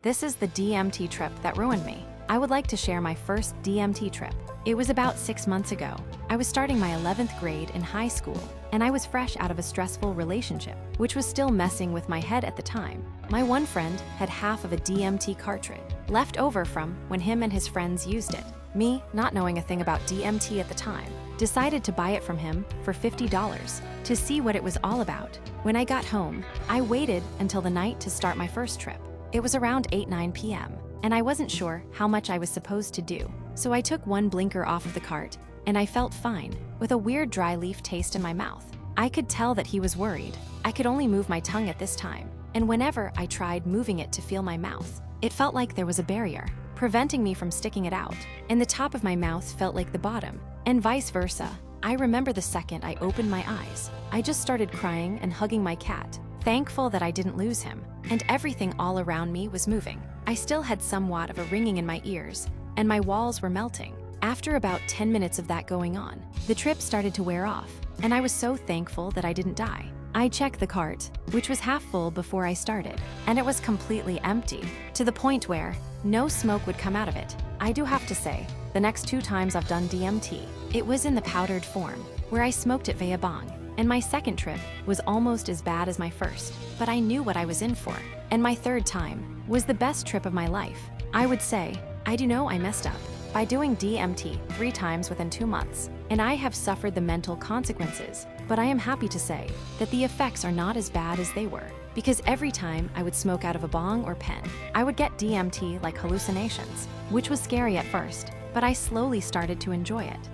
This is the DMT trip that ruined me. I would like to share my first DMT trip. It was about 6 months ago. I was starting my 11th grade in high school, and I was fresh out of a stressful relationship, which was still messing with my head at the time. My one friend had half of a DMT cartridge left over from when him and his friends used it. Me, not knowing a thing about DMT at the time, decided to buy it from him for $50 to see what it was all about. When I got home, I waited until the night to start my first trip. It was around 8-9 p.m., and I wasn't sure how much I was supposed to do. So I took one blinker off of the cart, and I felt fine, with a weird dry leaf taste in my mouth. I could tell that he was worried. I could only move my tongue at this time, and whenever I tried moving it to feel my mouth, it felt like there was a barrier, preventing me from sticking it out, and the top of my mouth felt like the bottom, and vice versa. I remember the second I opened my eyes, I just started crying and hugging my cat, thankful that I didn't lose him, and everything all around me was moving. I still had somewhat of a ringing in my ears, and my walls were melting. After about 10 minutes of that going on, the trip started to wear off, and I was so thankful that I didn't die. I checked the cart, which was half full before I started, and it was completely empty, to the point where no smoke would come out of it. I do have to say, the next 2 times I've done DMT, it was in the powdered form, where I smoked it via bong. And my second trip was almost as bad as my first, but I knew what I was in for. And my third time was the best trip of my life. I would say, I do know I messed up by doing DMT 3 times within 2 months, and I have suffered the mental consequences, but I am happy to say that the effects are not as bad as they were, because every time I would smoke out of a bong or pen, I would get DMT like hallucinations, which was scary at first, but I slowly started to enjoy it.